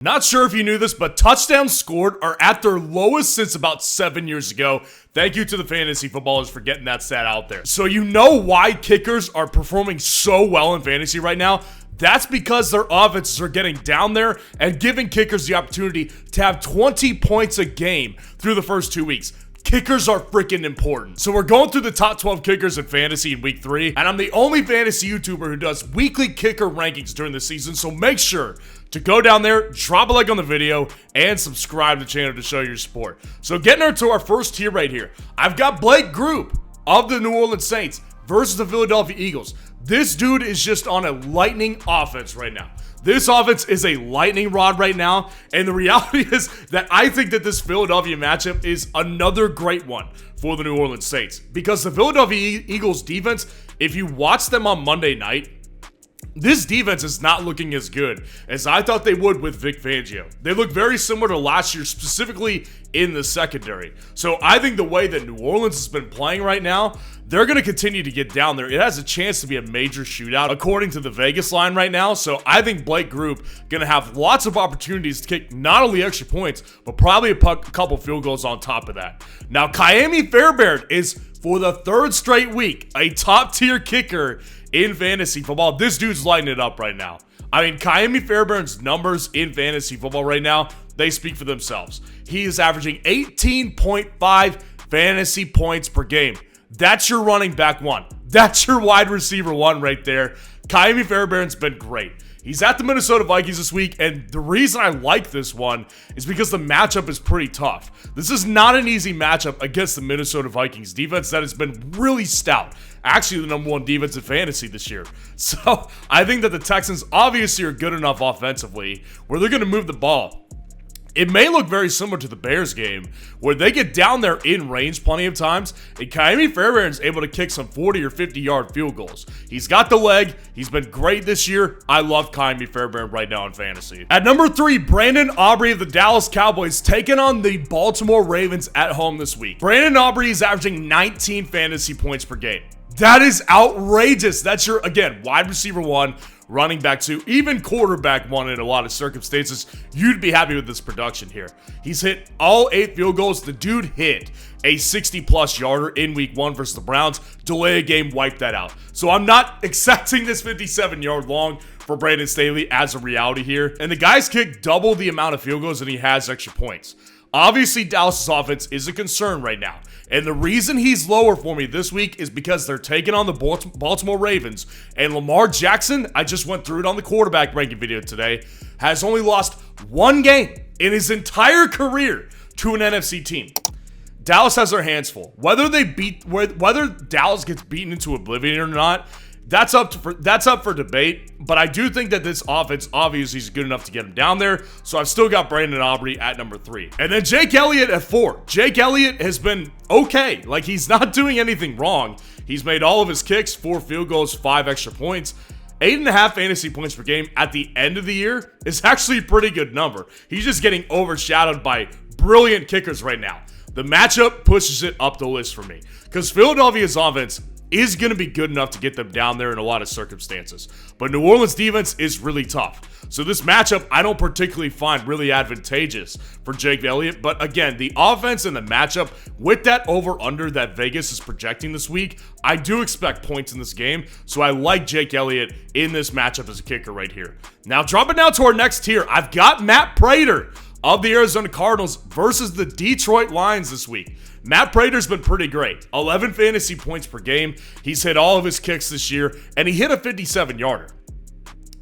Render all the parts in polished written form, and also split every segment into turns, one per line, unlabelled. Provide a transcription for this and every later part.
Not sure if you knew this, but touchdowns scored are at their lowest since about 7 years ago. Thank you to the fantasy footballers for getting that stat out there. So you know why kickers are performing so well in fantasy right now? That's because their offenses are getting down there and giving kickers the opportunity to have 20 points a game through the first 2 weeks. Kickers are freaking important. So we're going through the top 12 kickers in fantasy in week 3, and I'm the only fantasy YouTuber who does weekly kicker rankings during the season, so make sure to go down there, drop a like on the video, and subscribe to the channel to show your support. So getting into our first tier right here, I've got Blake Group of the New Orleans Saints versus the Philadelphia Eagles. This dude is just on a lightning offense right now. This offense is a lightning rod right now, and the reality is that I think that this Philadelphia matchup is another great one for the New Orleans Saints, because the Philadelphia Eagles defense, if you watch them on Monday night, this defense is not looking as good as I thought they would with Vic Fangio. They look very similar to last year, specifically in the secondary. So I think the way that New Orleans has been playing right now, they're going to continue to get down there. It has a chance to be a major shootout according to the Vegas line right now. So I think Blake Group going to have lots of opportunities to kick not only extra points, but probably a couple field goals on top of that. Now, Ka'imi Fairbairn is, for the third straight week, a top tier kicker in fantasy football. This dude's lighting it up right now. I mean, Ka'imi Fairbairn's numbers in fantasy football right now, they speak for themselves. He is averaging 18.5 fantasy points per game. That's your running back one. That's your wide receiver one right there. Ka'imi Fairbairn's been great. He's at the Minnesota Vikings this week, and the reason I like this one is because the matchup is pretty tough. This is not an easy matchup against the Minnesota Vikings defense that has been really stout. Actually, the #1 defense in fantasy this year. So I think that the Texans obviously are good enough offensively where they're going to move the ball. It may look very similar to the Bears game, where they get down there in range plenty of times, and Ka'imi Fairbairn's able to kick some 40 or 50-yard field goals. He's got the leg. He's been great this year. I love Ka'imi Fairbairn right now in fantasy. At number 3, Brandon Aubrey of the Dallas Cowboys taking on the Baltimore Ravens at home this week. Brandon Aubrey is averaging 19 fantasy points per game. That is outrageous. That's your, again, wide receiver 1, running back 2, even quarterback 1 in a lot of circumstances. You'd be happy with this production here. He's hit all 8 field goals. The dude hit a 60-plus yarder in week 1 versus the Browns. Delay a game, wipe that out. So I'm not accepting this 57-yard long for Brandon Staley as a reality here. And the guy's kicked double the amount of field goals than he has extra points. Obviously, Dallas' offense is a concern right now. And the reason he's lower for me this week is because they're taking on the Baltimore Ravens. And Lamar Jackson, I just went through it on the quarterback ranking video today, has only lost 1 game in his entire career to an NFC team. Dallas has their hands full. Whether Dallas gets beaten into oblivion or not, that's up for debate, but I do think that this offense obviously is good enough to get him down there, so I've still got Brandon Aubrey at number 3. And then Jake Elliott at 4. Jake Elliott has been okay. Like, he's not doing anything wrong. He's made all of his kicks, 4 field goals, 5 extra points. 8.5 fantasy points per game at the end of the year is actually a pretty good number. He's just getting overshadowed by brilliant kickers right now. The matchup pushes it up the list for me, because Philadelphia's offense is going to be good enough to get them down there in a lot of circumstances. But New Orleans defense is really tough. So this matchup I don't particularly find really advantageous for Jake Elliott. But again, the offense and the matchup with that over-under that Vegas is projecting this week, I do expect points in this game. So I like Jake Elliott in this matchup as a kicker right here. Now dropping down to our next tier, I've got Matt Prater of the Arizona Cardinals versus the Detroit Lions this week. Matt Prater's been pretty great. 11 fantasy points per game. He's hit all of his kicks this year, and he hit a 57-yarder.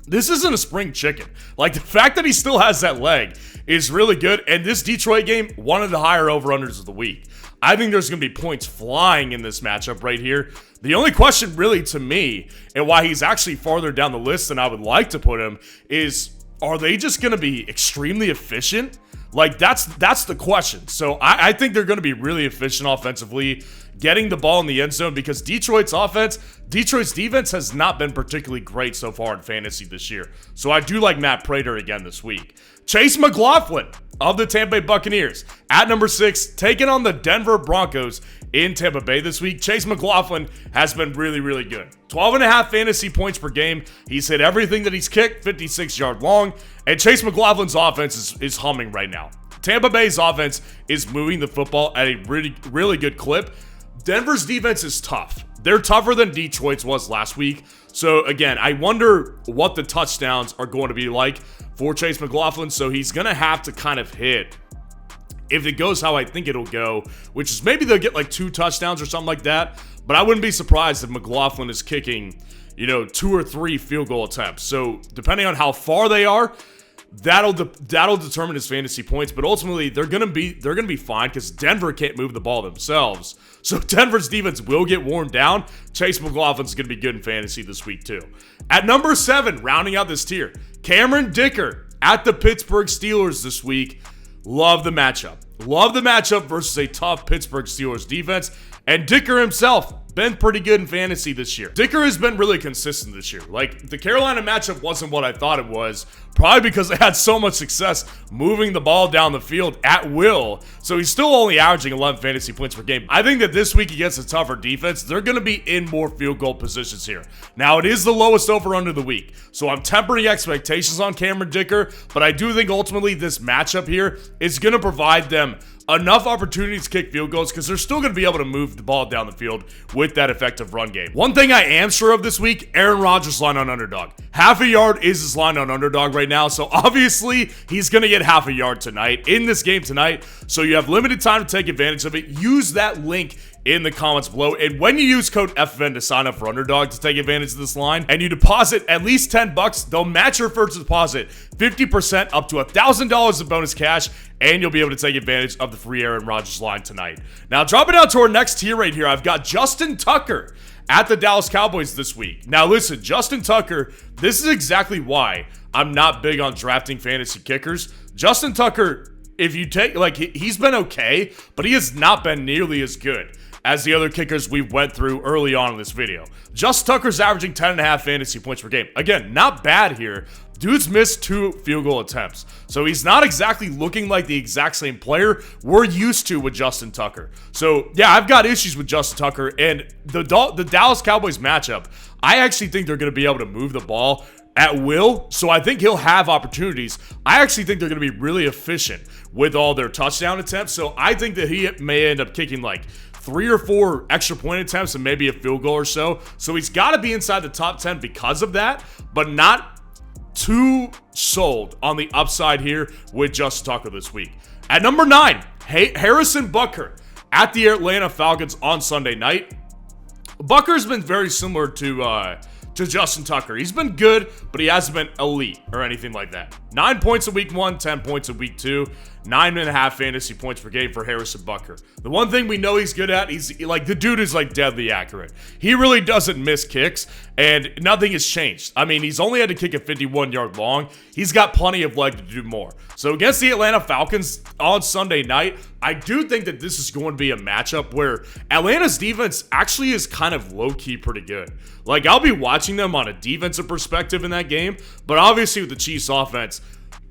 This isn't a spring chicken. Like, the fact that he still has that leg is really good, and this Detroit game, one of the higher over-unders of the week. I think there's going to be points flying in this matchup right here. The only question really to me, and why he's actually farther down the list than I would like to put him, is are they just going to be extremely efficient? Like, that's the question. So I think they're going to be really efficient offensively, getting the ball in the end zone, because Detroit's defense has not been particularly great so far in fantasy this year. So I do like Matt Prater again this week. Chase McLaughlin of the Tampa Bay Buccaneers at number 6, taking on the Denver Broncos in Tampa Bay this week. Chase McLaughlin has been really, really good. 12.5 fantasy points per game. He's hit everything that he's kicked, 56-yard long, and Chase McLaughlin's offense is humming right now. Tampa Bay's offense is moving the football at a really, really good clip. Denver's defense is tough. They're tougher than Detroit's was last week. So again, I wonder what the touchdowns are going to be like for Chase McLaughlin. So he's going to have to kind of hit, if it goes how I think it'll go, which is maybe they'll get like 2 touchdowns or something like that. But I wouldn't be surprised if McLaughlin is kicking, 2 or 3 field goal attempts. So depending on how far they are, that'll determine his fantasy points. But ultimately, they're gonna be fine because Denver can't move the ball themselves. So Denver's defense will get worn down. Chase McLaughlin's gonna be good in fantasy this week too. At number 7, rounding out this tier, Cameron Dicker at the Pittsburgh Steelers this week. Love the matchup. Love the matchup versus a tough Pittsburgh Steelers defense. And Dicker himself, been pretty good in fantasy this year. Dicker has been really consistent this year. Like, the Carolina matchup wasn't what I thought it was, probably because they had so much success moving the ball down the field at will. So he's still only averaging 11 fantasy points per game. I think that this week against a tougher defense, they're going to be in more field goal positions here. Now, it is the lowest over-under of the week, so I'm tempering expectations on Cameron Dicker, but I do think ultimately this matchup here is going to provide them enough opportunities to kick field goals because they're still going to be able to move the ball down the field with that effective run game. One thing I am sure of this week, Aaron Rodgers' line on Underdog. Half a yard is his line on Underdog right now, so obviously he's going to get half a yard tonight in this game tonight, so you have limited time to take advantage of it. Use that link in the comments below, and when you use code FFN to sign up for Underdog to take advantage of this line, and you deposit at least $10, they'll match your first deposit 50% up to $1,000 of bonus cash, and you'll be able to take advantage of the free Aaron Rodgers line tonight. Now, dropping down to our next tier right here, I've got Justin Tucker at the Dallas Cowboys this week. Now, listen, Justin Tucker, this is exactly why I'm not big on drafting fantasy kickers. Justin Tucker, if you take, he's been okay, but he has not been nearly as good as the other kickers we went through early on in this video. Justin Tucker's averaging 10.5 fantasy points per game. Again, not bad here. Dude's missed 2 field goal attempts. So he's not exactly looking like the exact same player we're used to with Justin Tucker. So yeah, I've got issues with Justin Tucker, and the Dallas Cowboys matchup, I actually think they're going to be able to move the ball at will, so I think he'll have opportunities. I actually think they're going to be really efficient with all their touchdown attempts, so I think that he may end up kicking like 3 or 4 extra point attempts and maybe a field goal or so. So he's got to be inside the top 10 because of that, but not too sold on the upside here with Justin Tucker this week. At number 9, Harrison Butker at the Atlanta Falcons on Sunday night. Butker's been very similar to Justin Tucker. He's been good, but he hasn't been elite or anything like that. 9 points in week 1, 10 points in week 2, 9.5 fantasy points per game for Harrison Butker. The one thing we know he's good at, the dude is deadly accurate. He really doesn't miss kicks, and nothing has changed. I mean, he's only had to kick a 51-yard long. He's got plenty of leg to do more. So against the Atlanta Falcons on Sunday night, I do think that this is going to be a matchup where Atlanta's defense actually is kind of low-key pretty good. I'll be watching them on a defensive perspective in that game, but obviously with the Chiefs offense,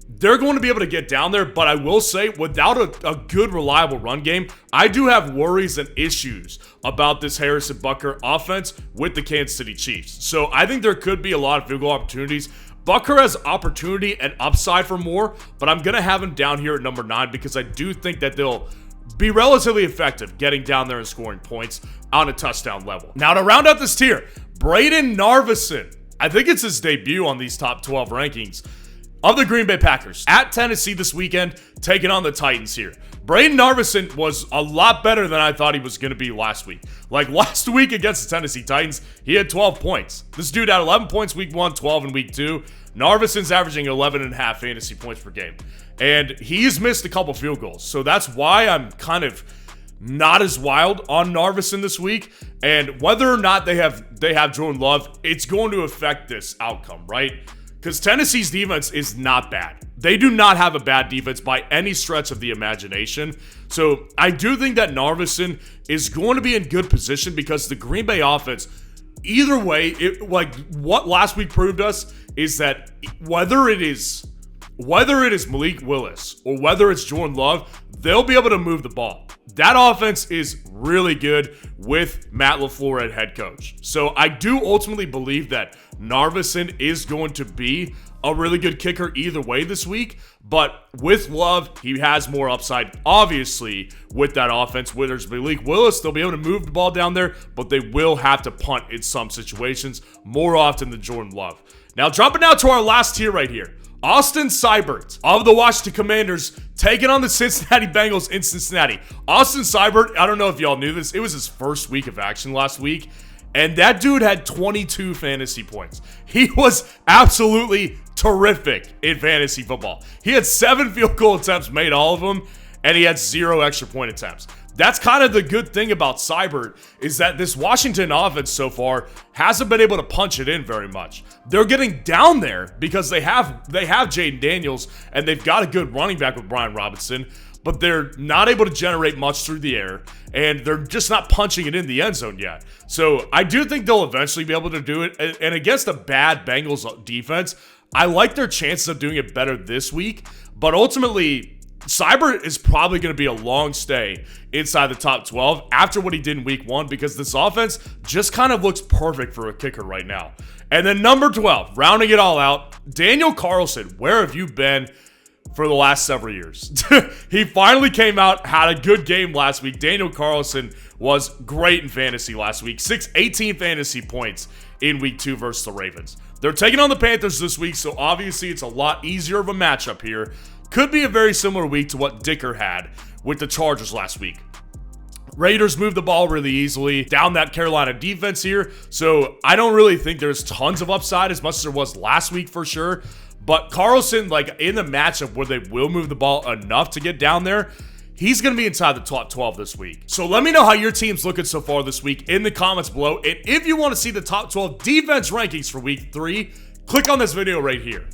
they're going to be able to get down there, but I will say, without a good, reliable run game, I do have worries and issues about this Harrison Butker offense with the Kansas City Chiefs. So I think there could be a lot of field goal opportunities. Butker has opportunity and upside for more, but I'm going to have him down here at number 9 because I do think that they'll be relatively effective getting down there and scoring points on a touchdown level. Now, to round out this tier, Braden Narvison. I think it's his debut on these top 12 rankings of the Green Bay Packers at Tennessee this weekend, taking on the Titans here. Braden Narvison was a lot better than I thought he was going to be last week. Last week against the Tennessee Titans, he had 12 points. This dude had 11 points week 1, 12 in week 2. Narvison's averaging 11.5 fantasy points per game. And he's missed a couple field goals. So that's why I'm kind of not as wild on Narvison this week. And whether or not they have Jordan Love, it's going to affect this outcome, right? Because Tennessee's defense is not bad. They do not have a bad defense by any stretch of the imagination. So I do think that Narvison is going to be in good position because the Green Bay offense, either way, what last week proved us is that whether it is whether it is Malik Willis or whether it's Jordan Love, they'll be able to move the ball. That offense is really good with Matt LaFleur at head coach. So I do ultimately believe that Narveson is going to be a really good kicker either way this week. But with Love, he has more upside, obviously, with that offense. Where there's Malik Willis, they'll be able to move the ball down there, but they will have to punt in some situations more often than Jordan Love. Now, jumping down to our last tier right here. Austin Cybert of the Washington Commanders taking on the Cincinnati Bengals in Cincinnati. Austin Cybert, I don't know if y'all knew this, it was his first week of action last week, and that dude had 22 fantasy points. He was absolutely terrific in fantasy football. He had 7 field goal attempts, made all of them, and he had 0 extra point attempts. That's kind of the good thing about Cybert, is that this Washington offense so far hasn't been able to punch it in very much. They're getting down there because they have Jaden Daniels and they've got a good running back with Brian Robinson, but they're not able to generate much through the air, and they're just not punching it in the end zone yet. So I do think they'll eventually be able to do it, and against a bad Bengals defense, I like their chances of doing it better this week, but ultimately, Cybert is probably going to be a long stay inside the top 12 after what he did in week 1, because this offense just kind of looks perfect for a kicker right now. And then number 12, rounding it all out, Daniel Carlson. Where have you been for the last several years? He finally came out, had a good game last week. Daniel Carlson was great in fantasy last week. 18 fantasy points in week 2 versus the Ravens. They're taking on the Panthers this week, so obviously it's a lot easier of a matchup here. Could be a very similar week to what Dicker had with the Chargers last week. Raiders moved the ball really easily down that Carolina defense here, so I don't really think there's tons of upside as much as there was last week for sure. But Carlson, like in the matchup where they will move the ball enough to get down there, he's going to be inside the top 12 this week. So let me know how your team's looking so far this week in the comments below. And if you want to see the top 12 defense rankings for week 3, click on this video right here.